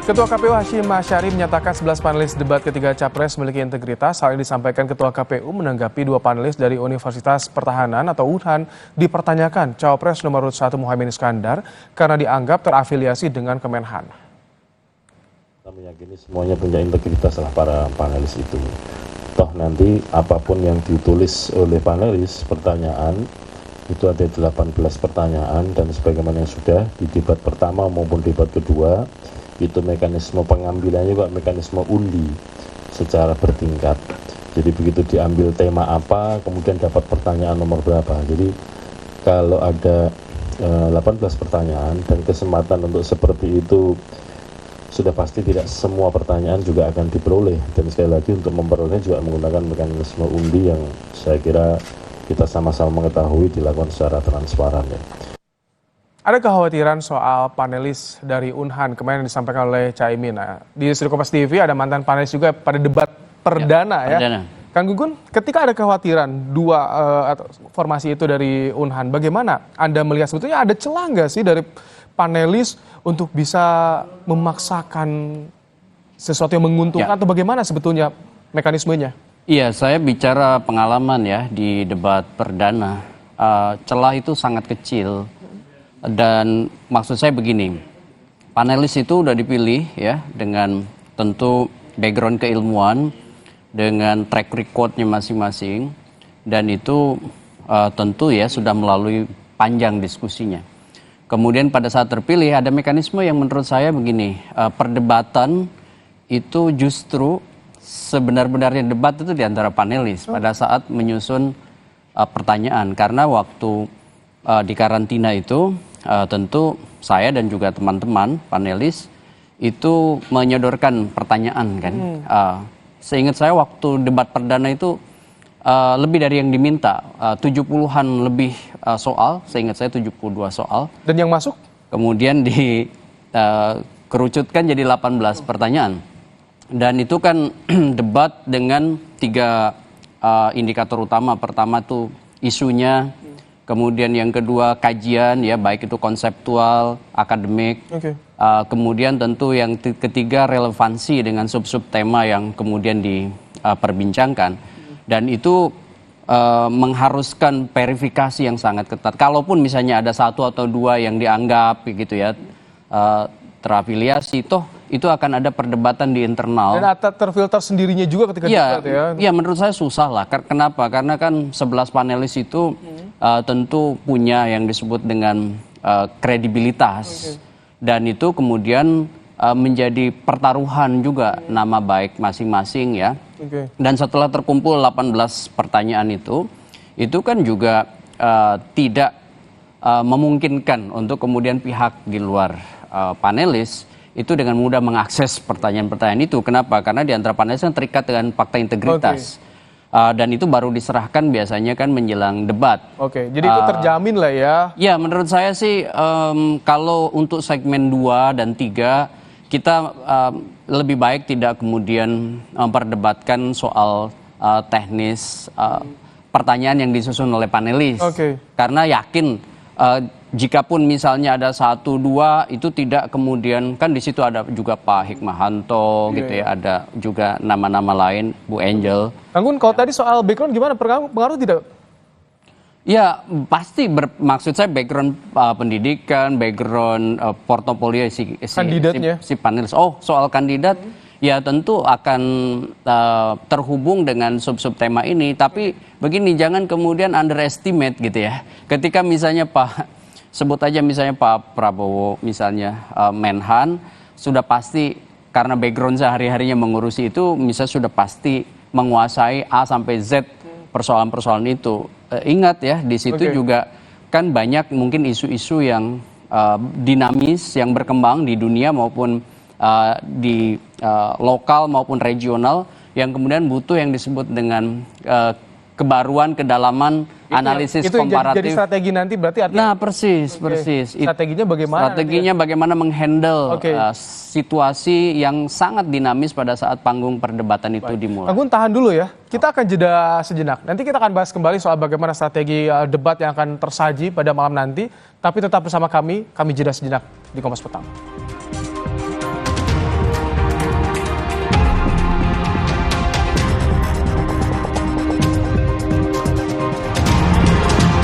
Ketua KPU Hashim Asyari menyatakan 11 panelis debat ketiga Capres memiliki integritas. Hal ini disampaikan Ketua KPU menanggapi 2 panelis dari Universitas Pertahanan atau UNHAN dipertanyakan Cawapres nomor 1 Muhaimin Iskandar karena dianggap terafiliasi dengan Kemenhan. Kita meyakini semuanya punya integritas lah para panelis itu. Toh nanti apapun yang ditulis oleh panelis pertanyaan, itu ada 18 pertanyaan dan sebagaimana yang sudah di debat pertama maupun debat kedua, itu mekanisme pengambilannya juga mekanisme undi secara bertingkat. Jadi begitu diambil tema apa, kemudian dapat pertanyaan nomor berapa. Jadi kalau ada 18 pertanyaan dan kesempatan untuk seperti itu, sudah pasti tidak semua pertanyaan juga akan diperoleh. Dan sekali lagi untuk memperoleh juga menggunakan mekanisme undi yang saya kira kita sama-sama mengetahui dilakukan secara transparan ya. Ada kekhawatiran soal panelis dari UNHAN kemarin disampaikan oleh Caimin. Nah, di Studio Kompas TV ada mantan panelis juga pada debat perdana ya. Kang Gunggun, ketika ada kekhawatiran formasi itu dari UNHAN, bagaimana Anda melihat sebetulnya ada celah nggak sih dari panelis untuk bisa memaksakan sesuatu yang menguntungkan atau bagaimana sebetulnya mekanismenya? Iya, saya bicara pengalaman ya di debat perdana. Celah itu sangat kecil. Dan maksud saya begini, panelis itu udah dipilih ya dengan tentu background keilmuan, dengan track recordnya masing-masing, dan itu tentu ya sudah melalui panjang diskusinya. Kemudian pada saat terpilih ada mekanisme yang menurut saya begini, perdebatan itu justru sebenar-benarnya debat itu di antara panelis pada saat menyusun pertanyaan, karena waktu di karantina itu tentu saya dan juga teman-teman panelis itu menyodorkan pertanyaan kan. Seingat saya waktu debat perdana itu lebih dari yang diminta, 70-an lebih soal, seingat saya 72 soal. Dan yang masuk? Kemudian dikerucutkan jadi 18 pertanyaan. Dan itu kan debat dengan 3 indikator utama. Pertama tuh isunya, kemudian yang kedua kajian ya, baik itu konseptual, akademik. Kemudian tentu yang ketiga relevansi dengan sub-sub tema yang kemudian diperbincangkan. Dan itu mengharuskan verifikasi yang sangat ketat. Kalaupun misalnya ada 1 atau 2 yang dianggap gitu ya terafiliasi, toh itu akan ada perdebatan di internal. Dan terfilter sendirinya juga ketika debat ya? Iya, menurut saya susah lah. Kenapa? Karena kan 11 panelis itu tentu punya yang disebut dengan kredibilitas. Dan itu kemudian menjadi pertaruhan juga nama baik masing-masing ya. Dan setelah terkumpul 18 pertanyaan itu kan juga tidak memungkinkan untuk kemudian pihak di luar panelis itu dengan mudah mengakses pertanyaan-pertanyaan itu. Kenapa? Karena di antara panelis yang terikat dengan fakta integritas. Dan itu baru diserahkan biasanya kan menjelang debat. Jadi itu terjamin lah ya? Ya, menurut saya sih kalau untuk segmen 2 dan 3, kita lebih baik tidak kemudian memperdebatkan soal teknis pertanyaan yang disusun oleh panelis. Karena yakin jikapun misalnya ada 1, 2 itu tidak kemudian, kan di situ ada juga Pak Hikmahanto gitu ya, ada juga nama-nama lain, Bu Angel. Kang Gun, kalau tadi soal background gimana, pengaruh tidak? Ya pasti, maksud saya background pendidikan, background portofolio si panelis. Oh, soal kandidat ya tentu akan terhubung dengan sub-sub tema ini. Tapi begini, jangan kemudian underestimate gitu ya. Ketika misalnya sebut aja misalnya Pak Prabowo misalnya Menhan, sudah pasti karena background sehari-harinya mengurusi itu, misalnya sudah pasti menguasai A sampai Z persoalan-persoalan itu. Ingat ya, di situ juga kan banyak mungkin isu-isu yang dinamis, yang berkembang di dunia maupun di lokal maupun regional, yang kemudian butuh yang disebut dengan kebaruan, kedalaman, analisis komparatif. Jadi strategi nanti berarti artinya. Nah, persis. Strateginya bagaimana? Strateginya bagaimana menghandle situasi yang sangat dinamis pada saat panggung perdebatan itu dimulai. Kang Gun, tahan dulu ya. Kita akan jeda sejenak. Nanti kita akan bahas kembali soal bagaimana strategi debat yang akan tersaji pada malam nanti. Tapi tetap bersama kami jeda sejenak di Kompas Petang.